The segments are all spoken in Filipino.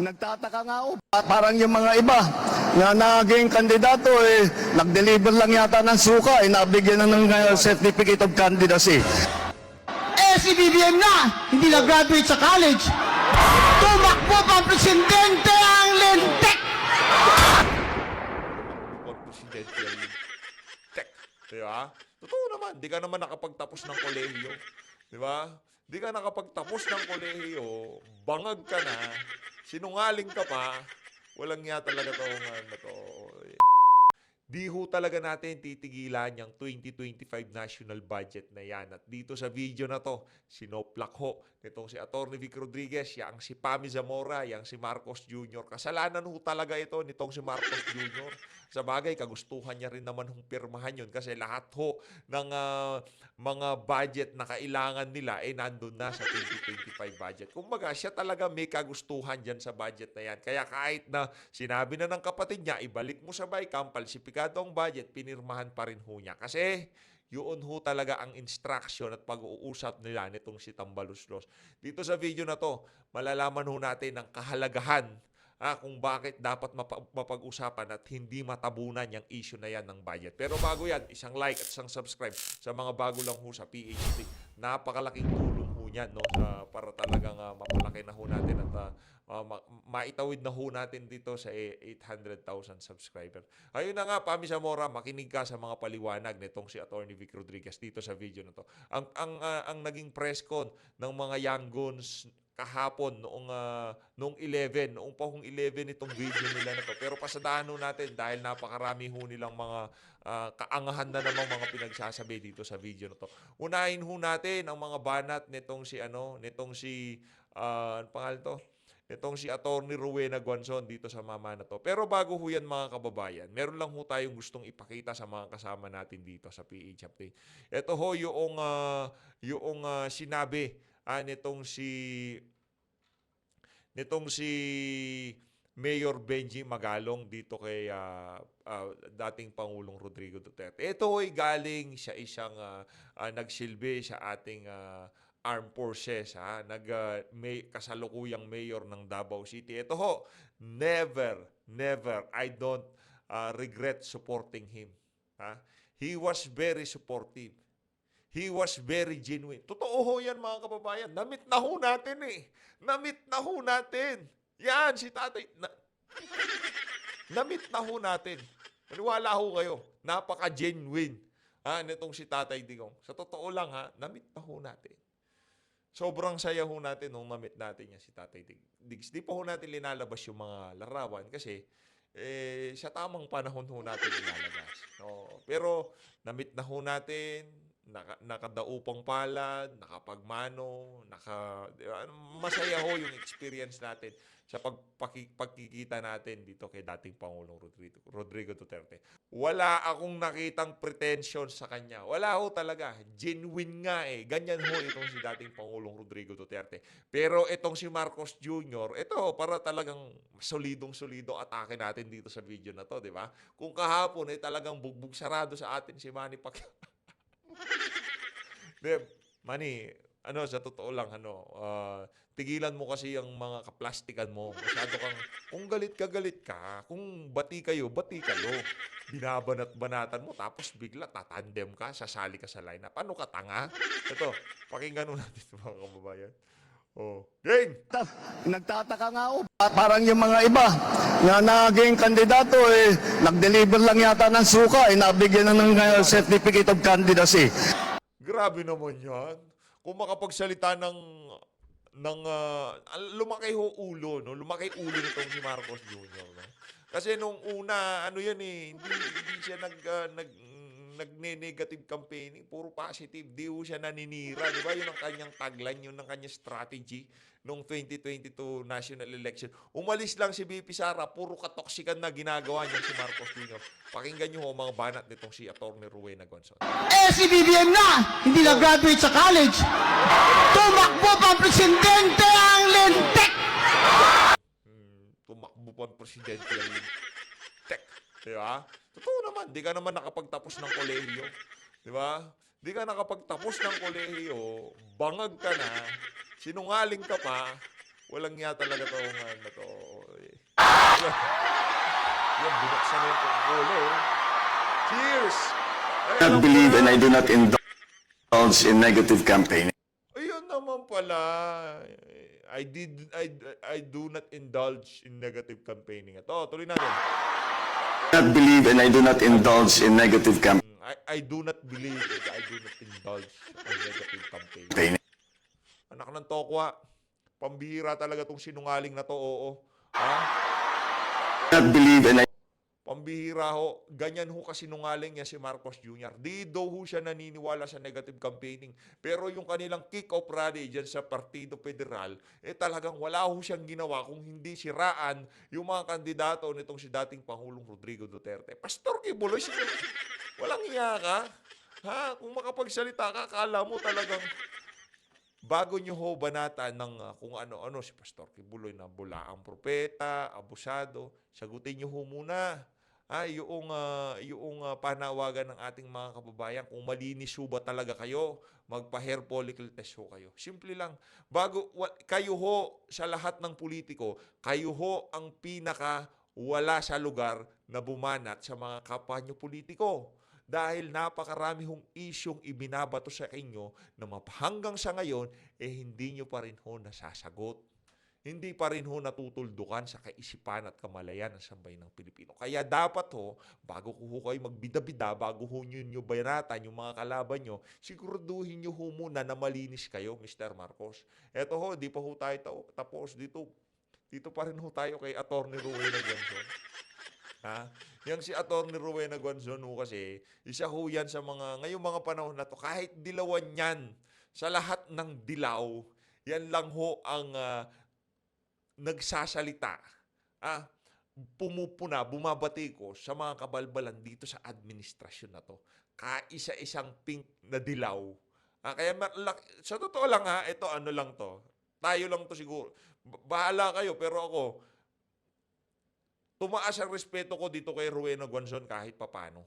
Nagtataka nga ako, parang yung mga iba na naging kandidato, nag-deliver lang yata ng suka, nabigyan na ng certificate of candidacy. Si BBM na, hindi na-graduate sa college. Tumakbo pang presidente ang lintik! Presidential tech, di ba? Totoo naman, di ka naman nakapagtapos ng kolehiyo, di ba? Di ka nakapagtapos ng kolehiyo, bangag ka na, sinungaling ka pa, walang nga talaga to na to. Di ho talaga natin titigilan yung 2025 national budget na yan. At dito sa video na to, sinoplak ho nitong si Atty. Vic Rodriguez, yang si Pami Zamora, yang si Marcos Jr. Kasalanan ho talaga ito nitong si Marcos Jr. Sa bagay, kagustuhan niya rin naman hong pirmahan yun kasi lahat ho ng mga budget na kailangan nila nandun na sa 2025 budget. Kumbaga, siya talaga may kagustuhan dyan sa budget na yan. Kaya kahit na sinabi na ng kapatid niya, ibalik mo sa BICAM, falsifikado ang budget, pinirmahan pa rin ho niya. Kasi yun ho talaga ang instruction at pag-uusap nila nitong si Tambaluslos. Dito sa video na to, malalaman ho natin ang kahalagahan kung bakit dapat mapag-usapan at hindi matabunan yung issue na yan ng budget. Pero bago yan, isang like at isang subscribe sa mga bago lang ho sa PHD. Napakalaking tulong ho yan, no? Para talagang mapalaki na ho natin at maitawid na ho natin dito sa 800,000 subscriber. Ayun na nga, Pami Zamora, makinig ka sa mga paliwanag nitong si Atty. Vic Rodriguez dito sa video na to. Ang naging press con ng mga young guns kahapon noong 11, noong pa hong 11 itong video nila na to. Pero pasadahan ho natin dahil napakarami ho nilang mga kaangahan na namang mga pinagsasabi dito sa video na to. Unahin ho natin ang mga banat nitong si ano pangalan to? Itong si Atty. Rowena Guanzon dito sa mama na to. Pero bago ho yan mga kababayan, meron lang ho tayong gustong ipakita sa mga kasama natin dito sa PH Update. Ito ho yung sinabi nitong si Mayor Benji Magalong dito kay dating Pangulong Rodrigo Duterte. Ito ay galing sa isang nagsilbi sa ating armed forces, may kasalukuyang mayor ng Davao City. Ito ho, never, I don't regret supporting him. He was very supportive. He was very genuine. Totoo ho yan mga kababayan. Namit na ho natin Namit na ho natin. Yan, si tatay. Namit na ho natin. Maniwala ho kayo. Napaka-genuine. Nitong si Tatay Digong. Sa totoo lang namit na ho natin. Sobrang saya ho natin nung namit natin yan si Tatay Diggs. Di pa ho natin linalabas yung mga larawan kasi sa tamang panahon ho natin linalabas. No? Pero namit na ho natin, nakadaupang palad, nakapagmano, masaya ho yung experience natin sa pagkikita natin dito kay dating Pangulong Rodrigo Duterte. Wala akong nakitang pretension sa kanya. Wala ho talaga. Genuine nga Ganyan ho itong si dating Pangulong Rodrigo Duterte. Pero itong si Marcos Jr., ito para talagang solidong-solido atake natin dito sa video na to, di ba? Kung kahapon talagang bugbog sarado sa atin si Manny Pacquiao. Manny, sa totoo lang, tigilan mo kasi yung mga kaplastikan mo. Masyado kang, kung galit ka, kung bati kayo. Binabanat-banatan mo, tapos bigla tatandem ka, sasali ka sa lineup. Ano ka, tanga? Ito, pakinggan mo natin mga kababayan. Game! Nagtataka nga ako, parang yung mga iba na naging kandidato, nag-deliver lang yata ng suka, nabigyan na ng certificate of candidacy. Grabe naman yan. Kung makapagsalita ng lumaki ho ulo, no? Lumaki ulo nitong si Marcos Jr., no? Kasi nung una, hindi siya nagne-negative campaigning, puro positive. Di ho siya naninira, di ba? Yun ang kanyang tagline, yun ang kanyang strategy nung 2022 national election. Umalis lang si BP Sara, puro katoksikan na ginagawa niya si Marcos Jr. Pakinggan niyo ho mga banat nitong si Atty. Rowena Guanzon. Si BBM na, hindi na-graduate sa college. Tumakbo pang presidente ang lintik! Tumakbo pang presidente ang tech. Di ba? Totoo naman, di ka naman nakapagtapos ng kolehiyo. Di ba? Di ka nakapagtapos ng kolehiyo, bangag ka na, sinungaling ka pa, Walang nga talaga to na to. Yan, binuksan na yung ulo. Cheers! I do not believe and I do not indulge in negative campaigning. Ayun naman pala. I do not indulge in negative campaigning. Ito, tuloy natin. I do not believe and I do not indulge in negative campaigning. I do not believe and I do not indulge in negative campaigning. Anak ng tokwa. Pambihira talaga tong sinungaling na to, oo. Ha? I do not believe and I Pambihira ho. Ganyan ho kasi nungaling niya si Marcos Jr. Di daw ho siya naniniwala sa negative campaigning. Pero yung kanilang kick-off rally dyan sa Partido Federal, talagang wala ho siyang ginawa kung hindi siraan yung mga kandidato nitong si dating Pangulong Rodrigo Duterte. Pastor Kibuloy, walang iya ka? Ha? Kung makapagsalita ka, kala mo talagang bago nyo ho banatan ng kung ano-ano si Pastor Kibuloy na bulaang propeta, abusado, sagutin nyo ho muna. Yung panawagan ng ating mga kababayan, kung malinis ho ba talaga kayo, magpa-hair follicle test ho kayo. Simple lang. Kayo ho, sa lahat ng politiko, kayo ho ang pinaka wala sa lugar na bumanat sa mga kapwa nyo politiko. Dahil napakarami hong isyong ibinabato sa inyo na hanggang sa ngayon, hindi nyo pa rin ho nasasagot. Hindi pa rin ho natutuldukan sa kaisipan at kamalayan ng sambayan ng Pilipino. Kaya dapat ho, bago ko kayo magbida-bida, bago ho nyo banatan yung mga kalaban nyo, siguraduhin nyo ho muna na malinis kayo, Mr. Marcos. Eto ho, di pa ho tayo tapos dito. Dito pa rin ho tayo kay Atty. Rowena Guanzon. Yang si Atty. Rowena Guanzon ho kasi, isa ho yan sa ngayong mga panahon na to, kahit dilawan yan, sa lahat ng dilaw, yan lang ho ang nagsasalita. Pumupuna, bumabati ko sa mga kabalbalan dito sa administrasyon na to. Kaisa-isang pink na dilaw. Kaya sa totoo lang ito ano lang to. Tayo lang to siguro. Bahala kayo, pero ako, tumaas ang respeto ko dito kay Rowena Guanzon kahit papano.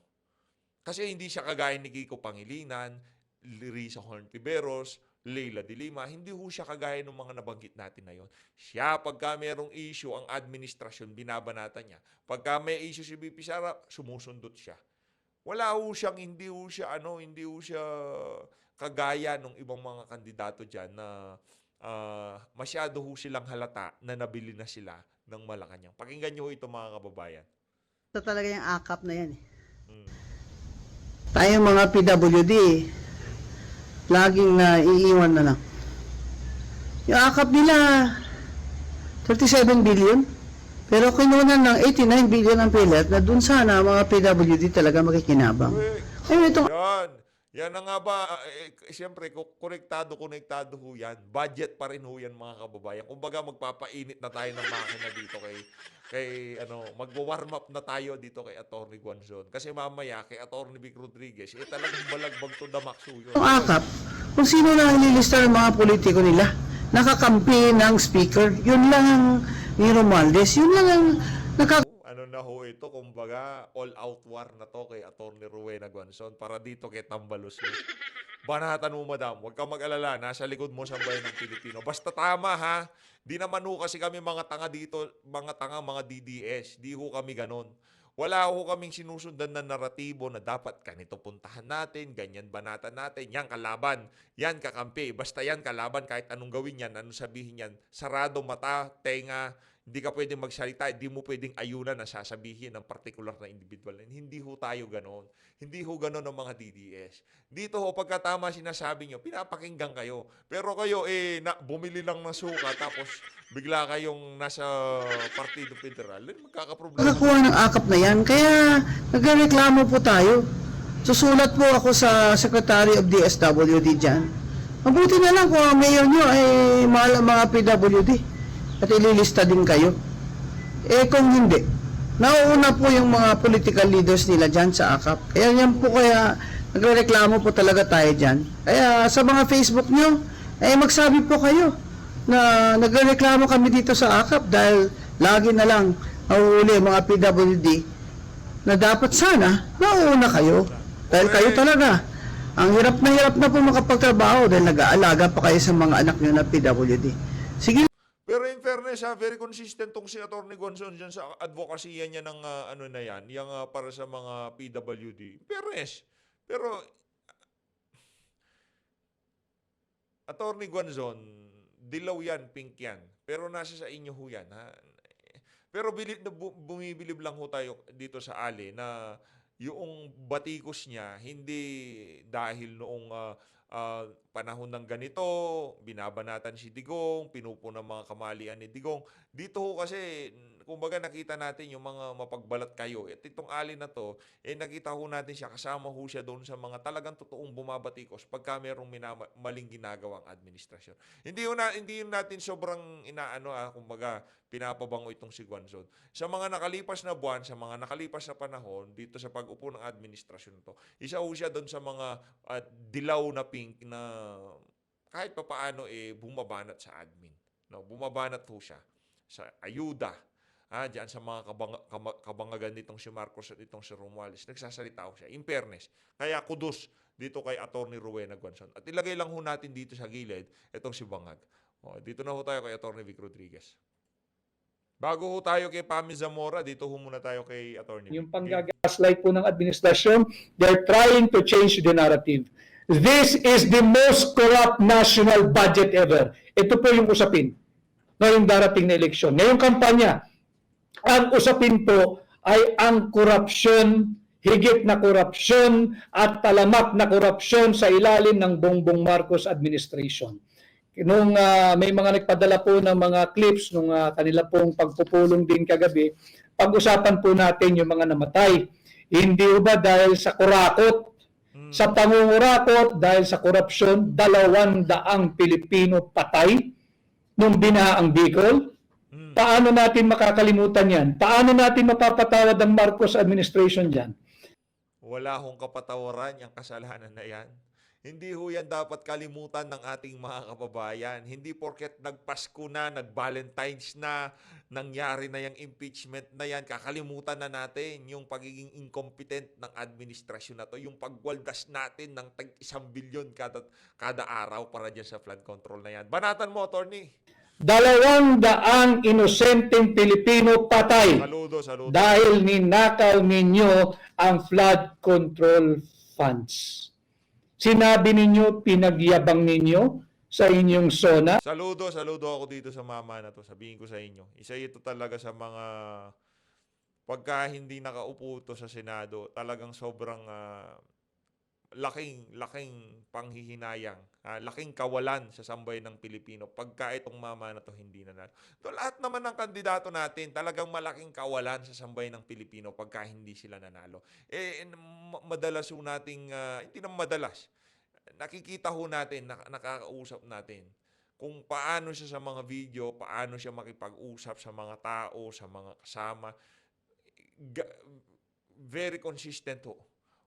Kasi hindi siya kagaya ni Kiko Pangilinan, Risa Hontiveros, Leila de Lima, hindi ho siya kagaya ng mga nabanggit natin na yon. Siya, pagka mayroong issue, ang administrasyon, binabanatan niya. Pagka may issue si BP Sara, sumusundot siya. Wala ho siyang, hindi ho siya kagaya ng ibang mga kandidato dyan na masyado ho silang halata na nabili na sila ng Malacanang. Pakinggan niyo ho ito, mga kababayan. Ito talaga yung akap na yan. Tayong mga PWD, laging iiwan na lang. Yung akap nila, 37 billion. Pero kinunan ng 89 billion ang pilit na dun sana mga PWD talaga makikinabang. Ayun, ito. Yan na nga ba, siyempre, konektado ho yan. Budget pa rin ho yan, mga kababayan. Kumbaga, magpapainit na tayo ng makina dito magwa-warm up na tayo dito kay Atty. Guanzon. Kasi mamaya, kay Atty. Vic Rodriguez, talagang balagbag to the max ho yun. Ang akap, kung sino na ang ililista ng mga politiko nila, nakakampi ng speaker, yun lang ang ni Romualdez, yun lang ang Ano na ho ito, kumbaga, all-out war na to kay Atty. Rowena Guanzon para dito kay Tambalos. Banatan mo, madam. Huwag kang mag-alala. Nasa likod mo sa bayan ng Pilipino. Basta tama, ha? Di naman ho kasi kami mga tanga dito, mga DDS. Di ho kami ganon. Wala ho kaming sinusundan na naratibo na dapat ganito puntahan natin, ganyan banatan natin, yan kalaban, yan kakampi. Basta yan kalaban, kahit anong gawin yan, anong sabihin yan, sarado mata, tenga, hindi ka pwedeng magsalita, hindi mo pwedeng ayunan na sasabihin ng particular na individual. Hindi ho tayo ganon. Hindi ho ganon ng mga DDS. Dito ho, pagkatama sinasabi nyo, pinapakinggan kayo. Pero kayo, bumili lang ng suka, tapos bigla kayong nasa Partido Federal, magkakaproblema. nakakuha ng akap na yan. Kaya nagreklamo po tayo. Susulat po ako sa Secretary of DSWD dyan. Mabuti na lang kung ang mayor nyo ay mahal ang mga PWD. At ililista din kayo. Kung hindi, nauuna po yung mga political leaders nila dyan sa AKAP. Kaya nagreklamo po talaga tayo dyan. Kaya sa mga Facebook nyo, magsabi po kayo na nagreklamo kami dito sa AKAP dahil lagi na lang nauuli mga PWD na dapat sana nauuna kayo. Dahil kayo talaga, ang hirap na po makapagtrabaho dahil nag-aalaga pa kayo sa mga anak nyo na PWD. Sige. Pero in fairness, very consistent tong si Atty. Gonzon dyan sa advokasya niya ng ano na yan, yung para sa mga PWD. In fairness. Pero, Atty. Gonzon, dilaw yan, pink yan. Pero nasa sa inyo ho yan. Ha? Pero bumibilib lang ho tayo dito sa Ali na yung batikos niya, hindi dahil noong panahon ng ganito, binabanatan si Digong, pinupo ng mga kamalian ni Digong. Dito ho kasi, kumbaga nakita natin yung mga mapagbalat kayo. At itong Ali na to, nakita ho natin siya, kasama ho siya doon sa mga talagang totoong bumabatikos pagka merong maling ginagawang administrasyon. Hindi yun natin sobrang kumbaga pinapabango itong si Gonzon. Sa mga nakalipas na buwan, sa mga nakalipas na panahon, dito sa pag-upo ng administrasyon to, isa ho siya doon sa mga dilaw na pink na kahit papaano bumabanat sa admin. No? Bumabanat ho siya sa ayuda. Diyan sa mga kabangagan nitong si Marcos at itong si Romualdez. Nagsasalita ho siya. In fairness. Kaya kudos dito kay Atty. Rowena Gonzon. At ilagay lang ho natin dito sa gilid itong si Bangag. Dito na ho tayo kay Atty. Vic Rodriguez. Bago ho tayo kay Pami Zamora, dito ho muna tayo kay Atty. Yung panggagaslight po ng administrasyon, they're trying to change the narrative. This is the most corrupt national budget ever. Ito po yung usapin ngayong darating na eleksyon. Ngayong kampanya, ang usapin po ay ang korupsyon, higit na korupsyon at talamak na korupsyon sa ilalim ng Bongbong Marcos administration. Nung may mga nagpadala po ng mga clips nung kanila pong pagpupulong din kagabi, pag-usapan po natin yung mga namatay. Hindi ba dahil sa kurakot, sa pangungurakot, dahil sa korupsyon, 200 Pilipino patay nung binahaang Bicol? Paano natin makakalimutan yan? Paano natin mapapatawad ang Marcos administration dyan? Wala hong kapatawaran yung kasalanan na yan. Hindi ho yan dapat kalimutan ng ating mga kababayan. Hindi porket nagpasko na, nag-Valentine's na, nangyari na yung impeachment na yan, kakalimutan na natin yung pagiging incompetent ng administrasyon na to, yung pagwaldas natin ng tag-1 bilyon kada araw para dyan sa flood control na yan. Banatan mo, attorney. 200 inosenteng Pilipino patay Saludo. dahil ninakaw ninyo ang flood control funds. Sinabi ninyo, pinagyabang ninyo sa inyong SONA. Saludo ako dito sa mama na to. Sabihin ko sa inyo. Isa ito talaga sa mga pagka hindi nakaupo to sa Senado, talagang sobrang laking panghihinayang, laking kawalan sa sambayan ng Pilipino pagka itong mama na to hindi nanalo. To lahat naman ng kandidato natin, talagang malaking kawalan sa sambayan ng Pilipino pagka hindi sila nanalo. Madalas ho nating, hindi naman madalas, nakikita ho natin, nakakausap natin kung paano siya sa mga video, paano siya makipag-usap sa mga tao, sa mga kasama. Very consistent ho.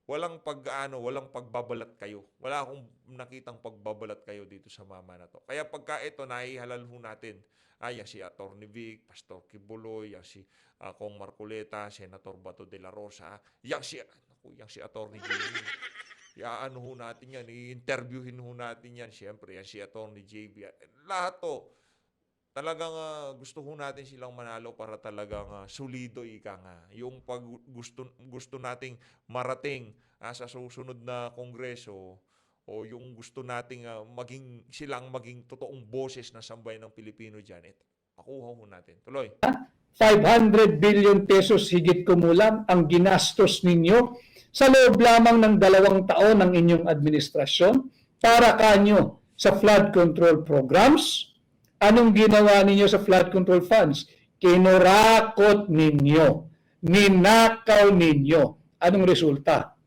Walang pagbabalat kayo. Wala akong nakitang pagbabalat kayo dito sa mama na to. Kaya pagka ito, nahihalal ho natin. Yan si Atty. Vic, Pastor Kibuloy, yan si Kong Marcoleta, Senator Bato de la Rosa, yan si Atty. Jimmy. Ano ho natin yan, i-interviewin ho natin yan. Siyempre, yan si Atty. JB. Lahat to. Talagang gusto ho natin silang manalo para talagang solido ika nga. Yung pag gusto nating marating sa susunod na kongreso o yung gusto nating silang maging totoong boses ng sambayan ng Pilipino dyan, makuha ho natin. Tuloy. 500 billion pesos higit kumulang ang ginastos ninyo sa loob lamang ng 2 taon ng inyong administrasyon para kanyo sa flood control programs. Anong ginawa ninyo sa flood control funds? Kinurakot ninyo. Ninakaw ninyo. Anong resulta?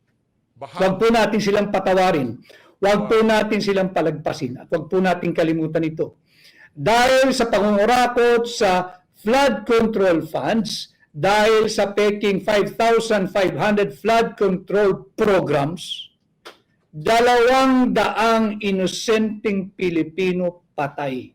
Huwag po natin silang patawarin. Huwag po natin silang palagpasin. At huwag po natin kalimutan ito. Dahil sa pangungurakot sa flood control funds, dahil sa peking 5,500 flood control programs, 200 inosenteng Pilipino patay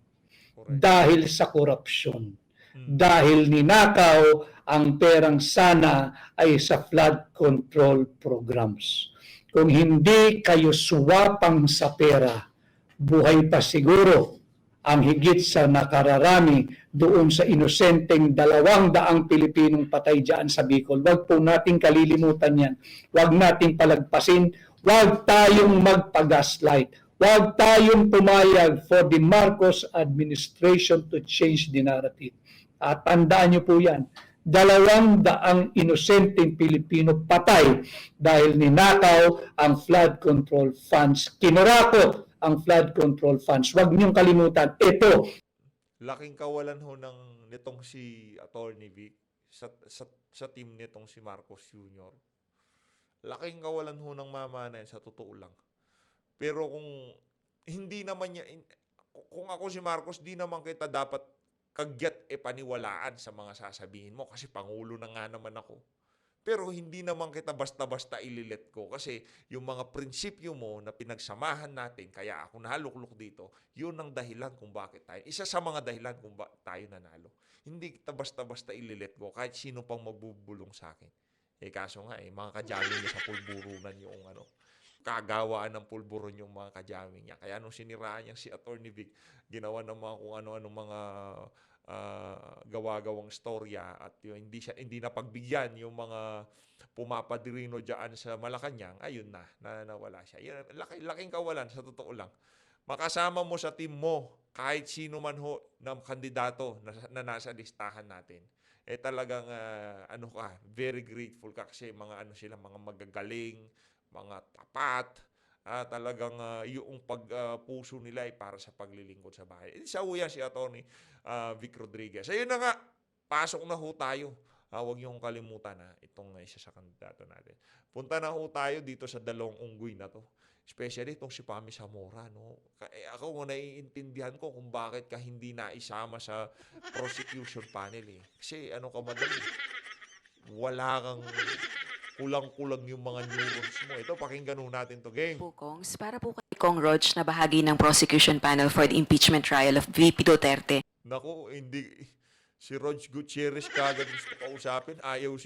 dahil sa korupsyon. Dahil ninakaw ang perang sana ay sa flood control programs. Kung hindi kayo suwapang sa pera, buhay pa siguro ang higit sa nakararami doon sa inosenteng 200 Pilipinong patay dyan sa Bicol. Huwag po nating kalilimutan yan. Huwag nating palagpasin. Huwag tayong magpa-gaslight. Huwag tayong pumayag for the Marcos administration to change the narrative. At tandaan niyo po yan, 200 inosenteng Pilipino patay dahil ninakaw ang flood control funds. Kinurakot ang flood control funds. Huwag niyong kalimutan, ito. Laking kawalan ho nitong si Attorney Vic sa team nitong si Marcos Jr. Laking kawalan ho ng mama na yan, sa totoo lang. Pero kung hindi naman niya, kung ako si Marcos, di naman kita dapat kagyat paniwalaan sa mga sasabihin mo kasi Pangulo na nga naman ako. Pero hindi naman kita basta-basta ililet ko kasi yung mga prinsipyo mo na pinagsamahan natin, kaya ako naluklok dito, yun ang dahilan kung bakit tayo. Isa sa mga dahilan kung bakit tayo nanalo. Hindi kita basta-basta ililet ko kahit sino pang magbubulong sa akin. Kaso nga mga kajamin niya sa pulburunan yung kagawaan ng pulburon yung mga kajamin niya. Kaya nung siniraan niya si Attorney Vic, ginawa ng mga kung ano-ano mga gawa-gawang storya at yung hindi na pagbigyan yung mga pumapadirino diyan sa Malacanang, ayun na nawala siya. Yun, laking kawalan sa totoo lang. Makasama mo sa team mo kahit sino man ho ng kandidato na nasa listahan natin. Talagang very grateful ka kasi mga sila, mga magagaling, mga tapat, talagang yung pagpuso nila ay para sa paglilingkod sa bahay. Isa ho yan si Atty. Vic Rodriguez. Ayun na nga, pasok na ho tayo. Huwag niyong kalimutan itong isa sa kandidato natin. Punta na ho tayo dito sa dalawang unggoy na to. Especially itong si Pami Zamora. No? Ako naiintindihan ko kung bakit ka hindi naisama sa prosecution panel. Kasi ka madali. Wala kang kulang-kulang yung mga neurons mo. Ito, pakinggan ho natin to, game. Kongs, para po kay Kong Rog na bahagi ng prosecution panel for the impeachment trial of VP Duterte. Naku, hindi. Si Rog Gutierrez kagad gusto kausapin. Ayaw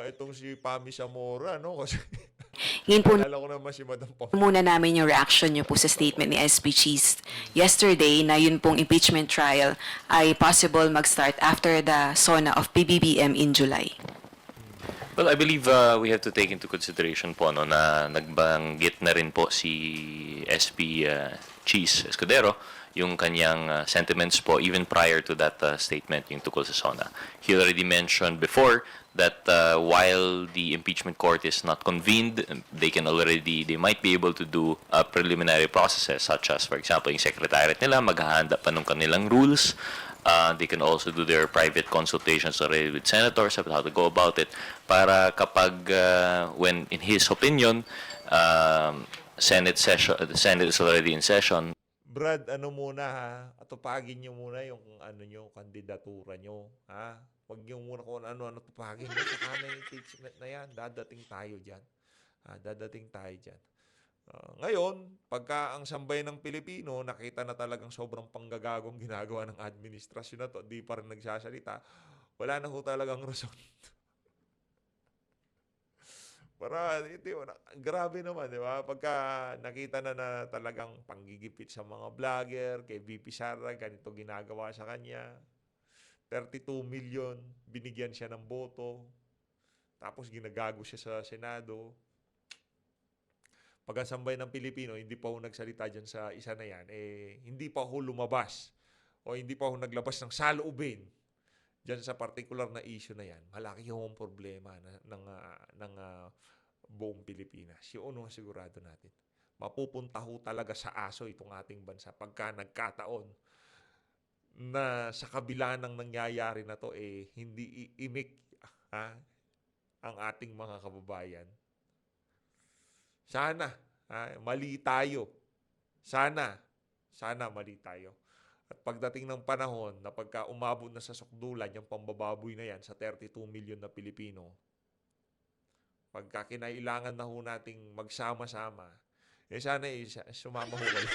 itong si Pami Zamora, no? Kasi Ngayon po alala ko naman si Madam Pam. muna namin yung reaction niyo po sa statement ni SP Cheese yesterday na yun pong impeachment trial ay possible mag-start after the SONA of PBBM in July. Well, I believe we have to take into consideration po na nagbanggit na rin po si SP Cheese Escudero yung kanyang sentiments po even prior to that statement yung tungkol sa SONA. He already mentioned before that while the impeachment court is not convened, they might be able to do preliminary processes such as, for example, yung secretariat nila maghahanda pa ng kanilang rules. They can also do their private consultations already with senators about how to go about it para kapag, when in his opinion, the Senate is already in session. Brad, muna atupagin niyo muna yung niyo, kandidatura niyo, ha? Huwag niyo muna kung ano tupagin niyo. Saka na yung impeachment na yan, dadating tayo dyan. Dadating tayo dyan. Ngayon, pagka ang sambay ng Pilipino, nakita na talagang sobrang panggagagong ginagawa ng administrasyon na to, di pa rin nagsasalita, wala na ho talagang rason. Grabe naman, di ba? Pagka nakita na talagang panggigipit sa mga vlogger, kay VP Sara, ganito ginagawa sa kanya. 32 million, binigyan siya ng boto. Tapos ginagago siya sa Senado. Pag ang sambay ng Pilipino, hindi pa ho nagsalita dyan sa isa na yan, hindi pa ho lumabas o hindi pa ho naglabas ng saloobin dyan sa particular na issue na yan. Malaki ho ang problema ng buong Pilipinas. Yung unong sigurado natin. Mapupunta ho talaga sa aso itong ating bansa pagka nagkataon na sa kabila ng nangyayari na to, hindi iimik ang ating mga kababayan. Sana, mali tayo. Sana mali tayo. At pagdating ng panahon na pagka umabot na sa sukdulan, yung pambababoy na yan sa 32 million na Pilipino, pagka kinailangan na ho nating magsama-sama, sana sumama ho kayo.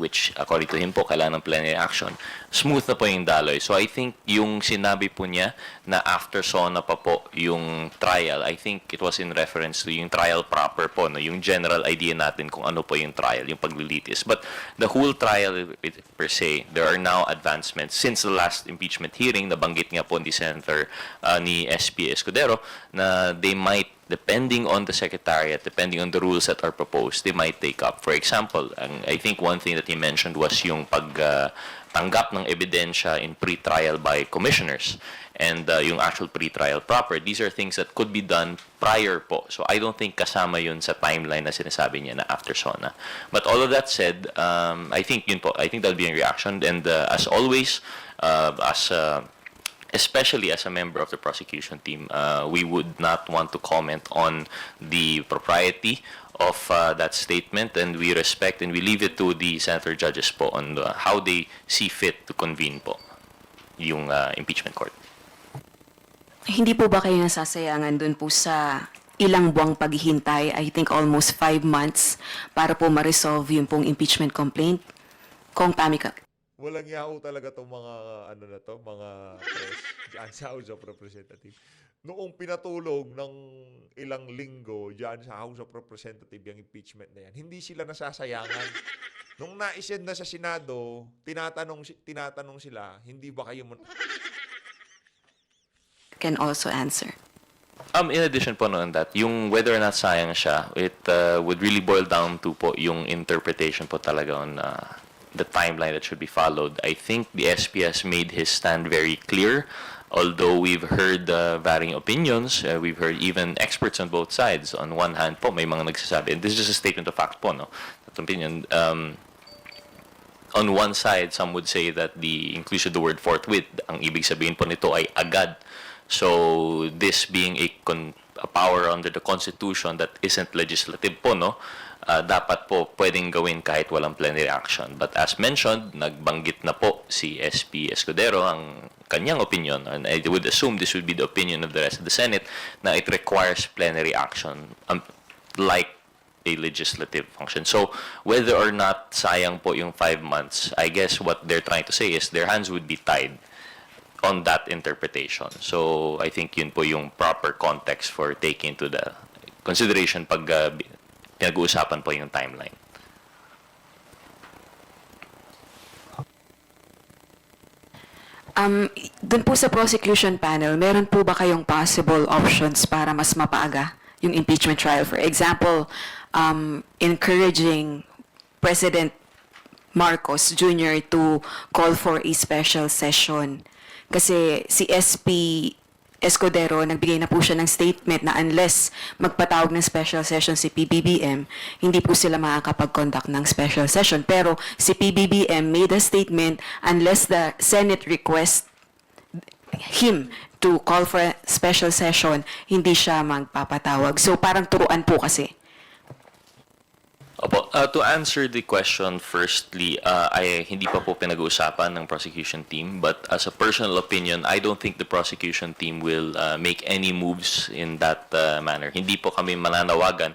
which according to him po, kailangan ng plenary action, smooth na po yung daloy. So I think yung sinabi po niya na after SONA pa po yung trial, I think it was in reference to yung trial proper po, no? Yung general idea natin kung ano po yung trial, yung paglilitis. But the whole trial per se, there are now advancements. Since the last impeachment hearing, nabanggit nga po ni Senator ni SP Escudero na they might, depending on the secretariat, depending on the rules that are proposed, they might take up. For example, I think one thing that he mentioned was yung pagtanggap ng ebidensya in pre-trial by commissioners and yung actual pre-trial proper. These are things that could be done prior po. So I don't think kasama yun sa timeline na sinasabi niya na after SONA. But all of that said, I think yun po, I think that'll be a reaction. And as always, especially as a member of the prosecution team, we would not want to comment on the propriety of that statement, and we respect and we leave it to the senator judges po on how they see fit to convene po yung impeachment court. Hindi po ba kayo nasasayangan dun po sa ilang buwang paghihintay, I think almost 5 months, para po ma-resolve yung pong impeachment complaint? Kong Pamika. Walang yaho talaga tong mga mga press diyan sa House of Representatives. Noong pinatulog ng ilang linggo diyan sa House of Representatives yung impeachment na yan, hindi sila nasasayangan. Nung na-send na sa Senado, tinatanong sila, hindi ba kayo Can also answer. In addition po on that, yung whether or not sayang siya, it would really boil down to po yung interpretation po talaga on the timeline that should be followed. I think the SP has made his stand very clear. Although we've heard varying opinions, we've heard even experts on both sides. On one hand po, may mga nagsasabi, and this is just a statement of fact po, no? That opinion, on one side, some would say that the inclusion of the word forthwith, ang ibig sabihin po nito ay agad. So this being a power under the Constitution that isn't legislative po, no? Dapat po pwedeng gawin kahit walang plenary action. But as mentioned, nagbanggit na po si SP Escudero ang kanyang opinion, and I would assume this would be the opinion of the rest of the Senate, na it requires plenary action like a legislative function. So whether or not sayang po yung 5 months, I guess what they're trying to say is their hands would be tied on that interpretation. So I think yun po yung proper context for taking into the consideration pag pinag-uusapan po yung timeline. Dun po sa prosecution panel, meron po ba kayong possible options para mas mapaaga yung impeachment trial? For example, encouraging President Marcos Jr. to call for a special session. Kasi si SP Escudero, nagbigay na po siya ng statement na unless magpatawag ng special session si PBBM, hindi po sila makakapag-conduct ng special session. Pero si PBBM made a statement unless the Senate requests him to call for a special session, hindi siya magpapatawag. So parang turuan po kasi. Opo, to answer the question, firstly, ay hindi pa po pinag-uusapan ng prosecution team, but as a personal opinion, I don't think the prosecution team will make any moves in that manner. Hindi po kami mananawagan,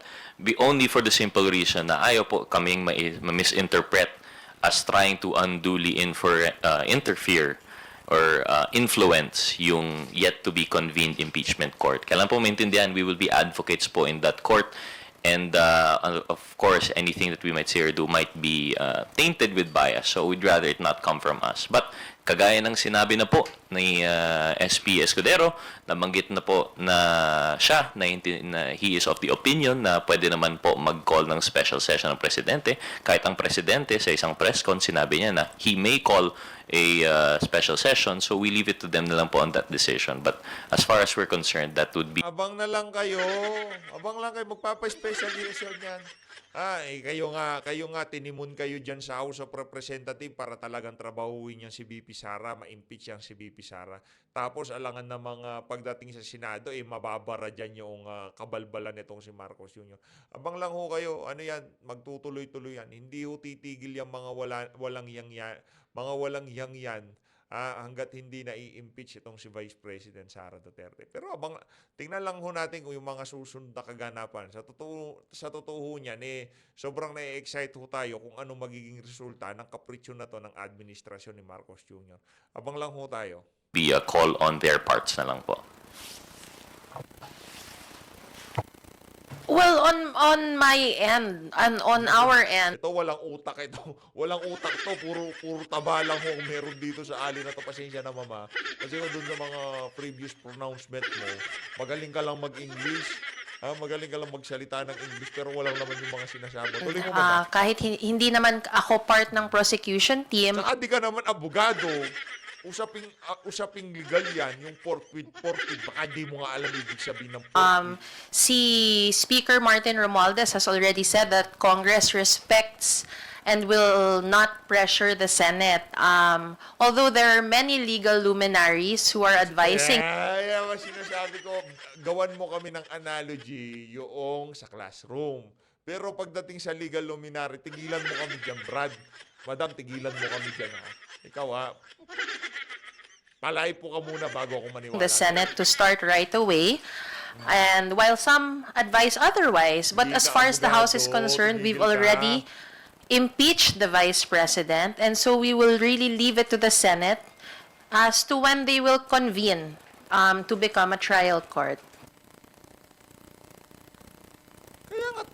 only for the simple reason na ayaw po kaming ma-misinterpret as trying to unduly interfere or influence yung yet to be convened impeachment court. Kailan po maintindihan, we will be advocates po in that court. And of course, anything that we might say or do might be tainted with bias. So we'd rather it not come from us. But kagaya ng sinabi na po ni SP Escudero, nabanggit na po na siya, na he is of the opinion na pwede naman po mag-call ng special session ng presidente. Kahit ang presidente sa isang press con, sinabi niya na he may call a special session. So we leave it to them na lang po on that decision. But as far as we're concerned, that would be... Abang na lang kayo. Abang lang kayo. Magpapa-special session yan. Kayo nga, tinimun kayo dyan sa House of Representatives para talagang trabahuin yan si BP Sara, ma-impeach yan si BP Sara. Tapos, alangan na mga pagdating sa Senado, mababara dyan yung kabalbalan nitong si Marcos Jr. Abang lang ho kayo, ano yan, magtutuloy-tuloy yan. Hindi ho titigil yung mga walang yang yan hanggat hindi na i-impeach itong si Vice President Sara Duterte. Pero tingnan lang ho natin kung yung mga susunod na kaganapan. Sa totoo ho niyan, sobrang na-excite ho tayo kung ano magiging resulta ng kapritsyo na to ng administrasyon ni Marcos Jr. Abang lang ho tayo. Be a call on their parts na lang po. Well, on my end and on our end, Ito walang utak ito. Walang utak to, puro taba lang ho kung meron dito sa ali na to. Pasensya na mama. Kasi kung doon sa mga previous pronouncement mo, magaling ka lang mag-English, magaling ka lang magsalita ng English pero walang naman yung mga sinasabi. Tuloy mo mama. kahit hindi naman ako part ng prosecution team, Saka di ka naman abogado. Usaping legal yan, yung pork with, baka di mo nga alam ibig sabihin ng pork with. si Speaker Martin Romualdez has already said that Congress respects and will not pressure the Senate. Although there are many legal luminaries who are advising Kaya sinasabi ko, gawan mo kami ng analogy yung sa classroom. Pero pagdating sa legal luminary, tigilan mo kami dyan, Brad. Madam, tigilan mo kami dyan, ha? Ikaw, ha? Palay po ka muna bago ako maniwala. the Senate to start right away. And while some advise otherwise, but Hindi as ka far as the House is abogado, concerned, we've tumigil ka. already impeached the Vice President, and so we will really leave it to the Senate as to when they will convene to become a trial court. Kaya nga,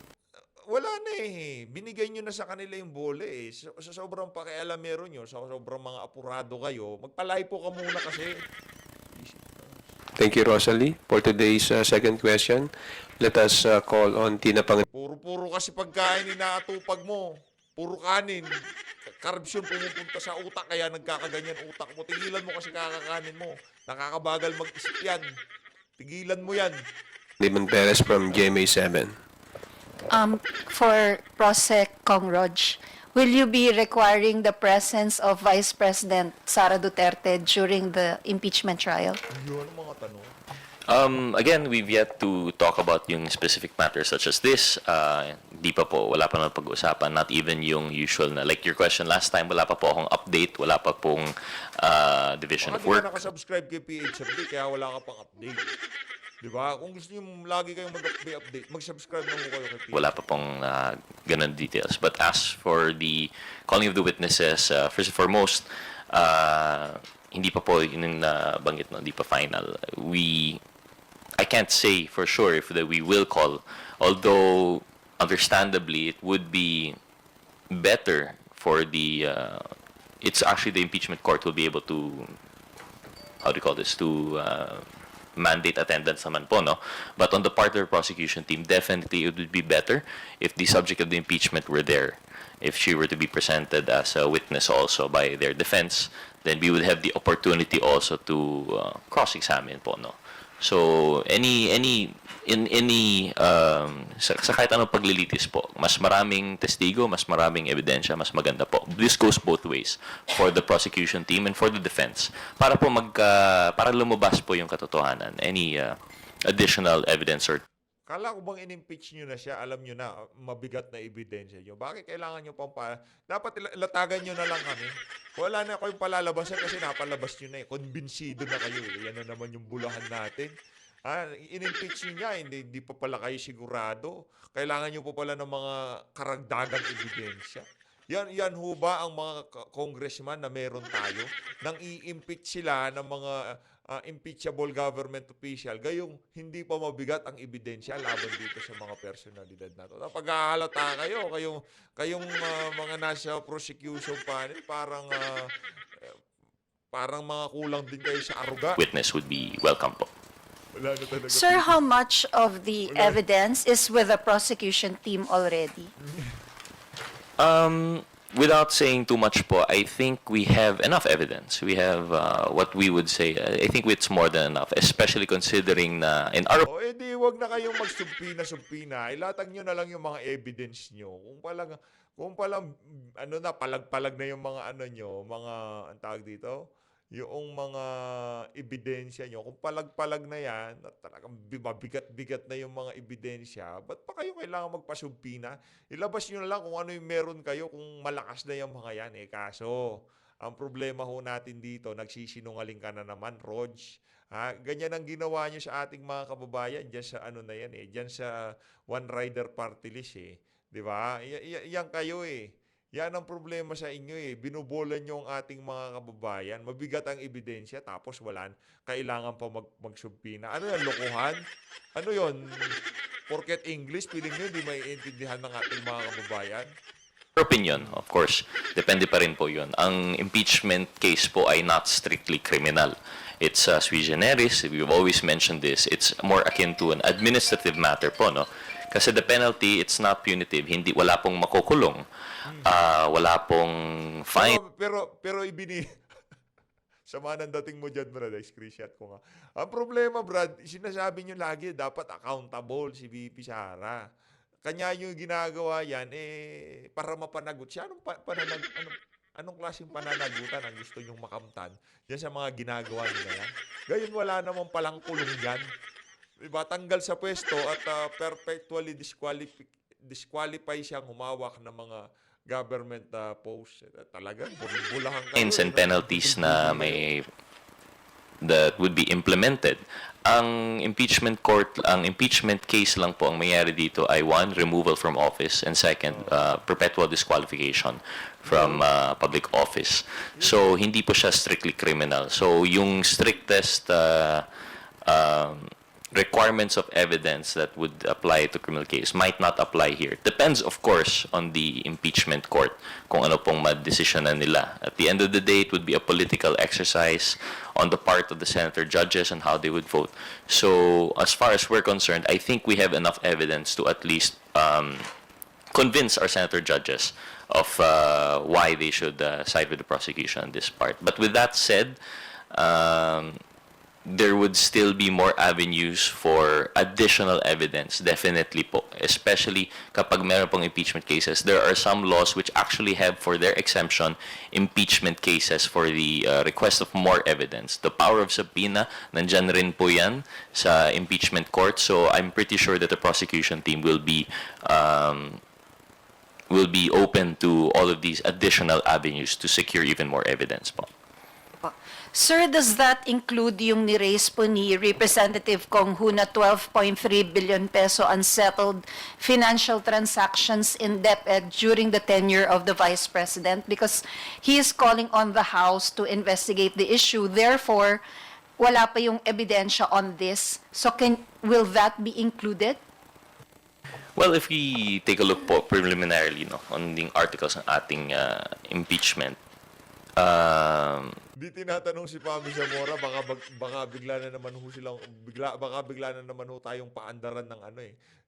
wala na eh. Binigay nyo na sa kanila yung bola eh. Sa sobrang pakialamero nyo, sa sobrang mga apurado kayo, magpalay po ka muna kasi. Thank you, Rosalie. For today's second question, let us call on Tina Puro kasi pagkain inaatupag mo. Puro kanin. Carbs yun pumupunta sa utak, kaya nagkakaganyan utak mo. Tigilan mo kasi kakakanin mo. Nakakabagal mag-isip yan. Tigilan mo yan. Pangiliman Perez from GMA7. For Prosec Kong Rog, will you be requiring the presence of Vice President Sara Duterte during the impeachment trial? Yun ang mga tanong. Again, we've yet to talk about yung specific matters such as this. Di pa po, wala pa na pag-uusapan. Not even yung usual na, like your question last time, wala pa po akong update, wala pa pong division Baka of di ka work. nakasubscribe kay PHFD, kaya wala ka pang update. Di ba? Kung gusto nyo lagi kayong mag-update, mag-subscribe na po kayo kay PHFD. Wala pa pong ganun details. But as for the calling of the witnesses, first and foremost, hindi pa po yun yung nabanggit, no? Hindi pa final. I can't say for sure if that we will call, although understandably it would be better for the it's actually the impeachment court will be able to, how do you call this, to mandate attendance naman po, no? But on the part of the prosecution team, definitely it would be better if the subject of the impeachment were there. If she were to be presented as a witness also by their defense, then we would have the opportunity also to cross-examine po, no? So sa kahit anong paglilitis po, mas maraming testigo, mas maraming ebidensya, mas maganda po. This goes both ways for the prosecution team and for the defense. Para po para lumabas po yung katotohanan. Any additional evidence or Kala ko bang in-impeach nyo na siya, alam nyo na, mabigat na ebidensya nyo. Bakit kailangan nyo pang dapat latagan nyo na lang kami. Wala na kayong palalabasan kasi napalabas nyo na eh. Konbinsido na kayo eh. Yan na naman yung bulahan natin. In-impeach nyo niya, hindi pa pala kayo sigurado. Kailangan nyo pa pala ng mga karagdagang ebidensya. Yan ho ba ang mga congressman na meron tayo? Nang i-impeach sila ng mga impeachable government official, gayong hindi pa mabigat ang ebidensya laban dito sa mga personalidad na ito. Pag-ahalata kayong mga nasa prosecution panel, parang mga kulang din kayo sa aruga. witness would be welcome po. Wala na talaga. Sir, how much of the evidence is with the prosecution team already? Without saying too much po, I think we have enough evidence. We have what we would say, I think it's more than enough, especially considering na in our O edi wag na kayong magsumpina-sumpina. Ilatag nyo na lang yung mga evidence nyo. Kung palang palag-palag na yung mga ang tawag dito, yung mga ebidensya nyo, kung palag-palag na yan, talagang mabigat-bigat na yung mga ebidensya, ba't pa kayo kailangan magpasumpina? Ilabas nyo na lang kung ano yung meron kayo, kung malakas na yung mga yan. Kaso, Ang problema ho natin dito, nagsisinungaling ka na naman, Rog. Ha? Ganyan ang ginawa niyo sa ating mga kababayan diyan sa ano na yan eh, diyan sa One Rider Party List eh. 'Di ba? Yan kayo eh. Yan ang problema sa inyo eh. Binubolan nyo ang ating mga kababayan. Mabigat ang ebidensya tapos kailangan pa magsubpina. Ano yan, lokohan? Ano yon? Porket English, piling nyo hindi maiintindihan ng ating mga kababayan? Opinion, of course. Depende pa rin po yun. Ang impeachment case po ay not strictly criminal. It's sui generis. We've always mentioned this. It's more akin to an administrative matter po, no? Kasi the penalty, it's not punitive. Wala pong makukulong. Wala pong fine. Pero sama ng dating mo dyan, Brad. Screenshot ko nga. Ang problema, Brad, sinasabi nyo lagi, dapat accountable si VP Sara. Kanya yung ginagawa yan, para mapanagot siya. Anong klaseng pananagutan ang gusto nyong makamtan yan sa mga ginagawa nila yan? Gayon, wala namang palang kulong yan. Diba? Tanggal sa pwesto at perpetually disqualify siyang humawak ng mga government posts. Talaga, bulahan ka. Fines and penalties na that would be implemented. Ang impeachment case lang po ang mayayari dito ay one, removal from office, and second, perpetual disqualification from public office. So, hindi po siya strictly criminal. So, yung strictest requirements of evidence that would apply to criminal case might not apply here. Depends, of course, on the impeachment court kung ano pong madesisyonan nila. At the end of the day, it would be a political exercise on the part of the senator judges and how they would vote. So, as far as we're concerned, I think we have enough evidence to at least convince our senator judges of why they should side with the prosecution on this part. But with that said, there would still be more avenues for additional evidence, definitely po. Especially kapag meron pong impeachment cases. There are some laws which actually have for their exemption impeachment cases for the request of more evidence. The power of subpoena, nandyan rin po yan sa impeachment court. So I'm pretty sure that the prosecution team will be open to all of these additional avenues to secure even more evidence po. Sir, does that include yung ni-raise po ni Representative Kong Hu na 12.3 billion peso unsettled financial transactions in DepEd during the tenure of the Vice President? Because he is calling on the House to investigate the issue. Therefore, wala pa yung ebidensya on this. So will that be included? Well, if we take a look po preliminarily on the articles ng ating impeachment, Di tinatanong si Pami Zamora, baka bigla na naman tayong paandaran ng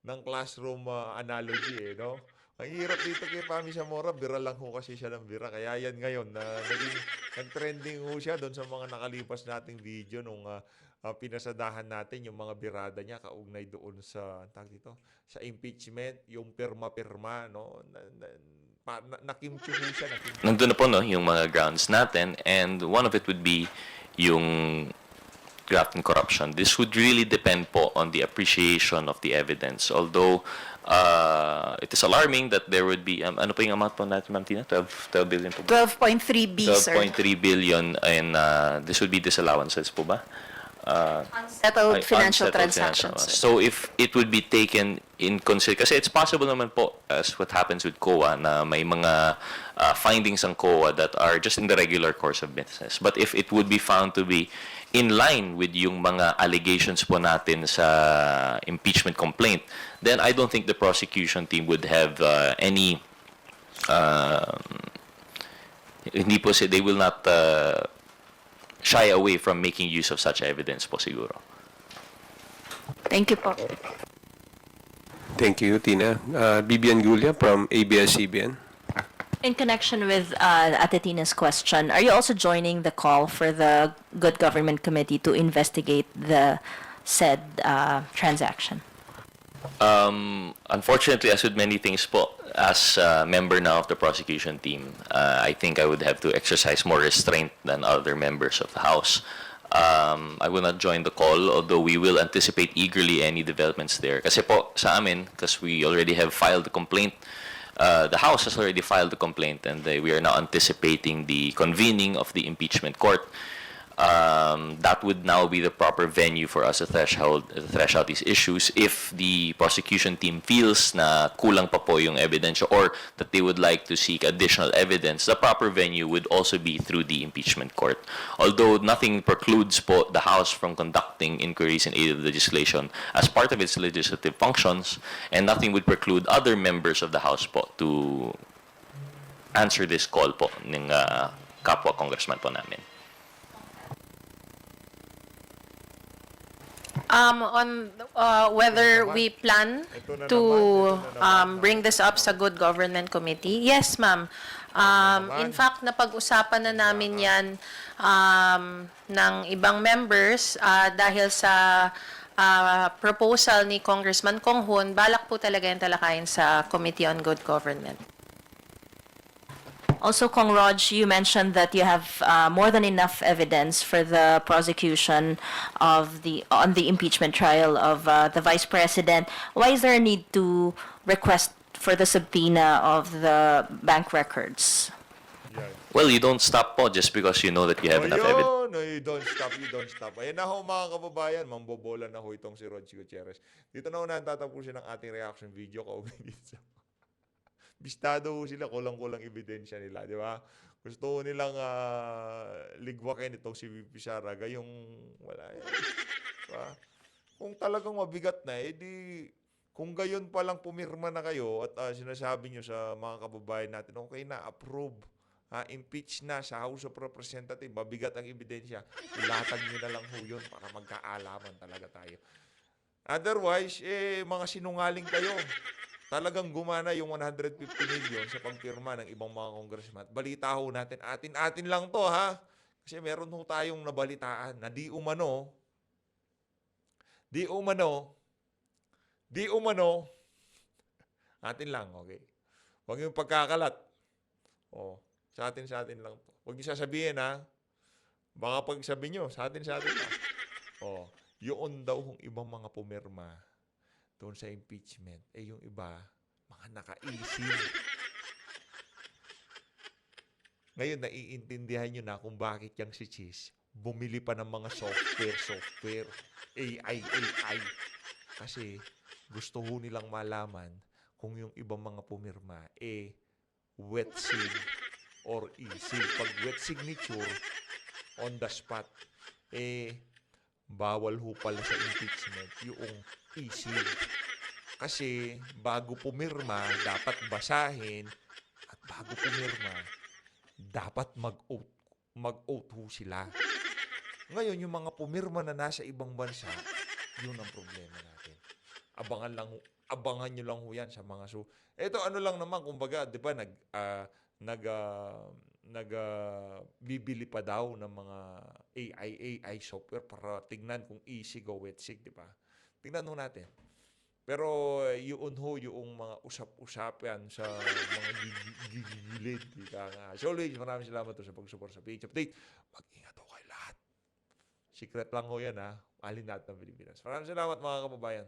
ng classroom analogy no? Ang hirap dito kay Pami Zamora, bira lang ho kasi siya ng bira. Kaya yan ngayon na nag-trending ho siya doon sa mga nakalipas nating video nung pinasadahan natin yung mga birada niya kaugnay doon sa sa impeachment, yung pirma-pirma, no? Nakimchu siya. Nandun na po yung mga grounds natin, and one of it would be yung graft and corruption. This would really depend po on the appreciation of the evidence. Although it is alarming that there would be ano po yung amount po natin, Ma'am Tina? 12 billion po ba? 12.3 B, sir. 12.3 billion, and this would be disallowances po ba? Unsettled financial transactions, sir. So if it would be taken in consideration, kasi it's possible naman po, as what happens with COA, na may mga findings ng COA that are just in the regular course of business. But if it would be found to be in line with yung mga allegations po natin sa impeachment complaint, then I don't think the prosecution team would have any they will not shy away from making use of such evidence po siguro. Thank you po. Thank you, Tina. Bibian Gulia from ABS-CBN. In connection with Ate Tina's question, are you also joining the call for the Good Government Committee to investigate the said transaction? Unfortunately, as with many things po, as a member now of the prosecution team, I think I would have to exercise more restraint than other members of the House. I will not join the call, although we will anticipate eagerly any developments there. Kasi po, sa amin, because we already have filed the complaint the House has already filed a complaint, and we are now anticipating the convening of the impeachment court. That would now be the proper venue for us to thresh out these issues. If the prosecution team feels na kulang pa po yung evidence or that they would like to seek additional evidence, the proper venue would also be through the impeachment court. Although nothing precludes po the House from conducting inquiries in aid of legislation as part of its legislative functions, and nothing would preclude other members of the House po to answer this call po ng kapwa congressman po namin. On whether we plan to bring this up sa Good Government Committee, yes, ma'am. In fact, napag-usapan na namin yan ng ibang members dahil sa proposal ni Congressman Kong Hoon, balak po talaga yung talakayin sa Committee on Good Government. Also, Kong Rog, you mentioned that you have more than enough evidence for the prosecution of on the impeachment trial of the Vice President. Why is there a need to request for the subpoena of the bank records? Well, you don't stop po just because you know that you have enough evidence. No, you don't stop. Ayan na ho mga kababayan, mambobola na ho itong si Rodji Gutierrez. Dito na ho na tatapusin ang ating reaction video kaugnay dito. Bistado sila, kulang-kulang ebidensya nila, di ba? Gusto nilang ligwakin itong si VP Sara, gayong wala yan. Diba? Kung talagang mabigat na, edi kung gayon pa lang pumirma na kayo at sinasabi nyo sa mga kababayan natin, okay na, approve, impeach na sa House of Representatives, mabigat ang ebidensya, ilatag nyo na lang ho yun para magkaalaman talaga tayo. Otherwise, mga sinungaling kayo. Talagang gumana yung 150 million sa pagpirma ng ibang mga congressman. Balita ho natin, atin lang to ha. Kasi meron ho tayong nabalitaan na di umano, atin lang, okay? Huwag yung pagkakalat. Sa atin lang to. Huwag yung sasabihin ha. Baka pag sabi nyo, sa atin lang. Yun daw hong ibang mga pumirma doon sa impeachment, yung iba, mga nakaisip. Ngayon, naiintindihan nyo na kung bakit yung si Cheese bumili pa ng mga software, AI. Kasi gusto ho nilang malaman kung yung ibang mga pumirma, wet sig or e-sig. Pag wet signature, on the spot, bawal ho pala sa impeachment yung e-sig. Kasi bago pumirma, dapat basahin, at bago pumirma, dapat mag-oath ho sila. Ngayon, yung mga pumirma na nasa ibang bansa, yun ang problema natin. Abangan nyo lang ho yan sa mga Ito ano lang naman, kumbaga, di ba, bibili pa daw ng mga AI software para tignan kung easy go wet sig, di ba? Tignan ho natin. Pero yun ho yung mga usap-usapan sa mga gigilid. As always, maraming salamat sa pag-support sa PH Update. Mag-ingat ho kayo lahat. Secret lang ho yan ha. Alin natin ng Pilipinas. Maraming salamat mga kababayan.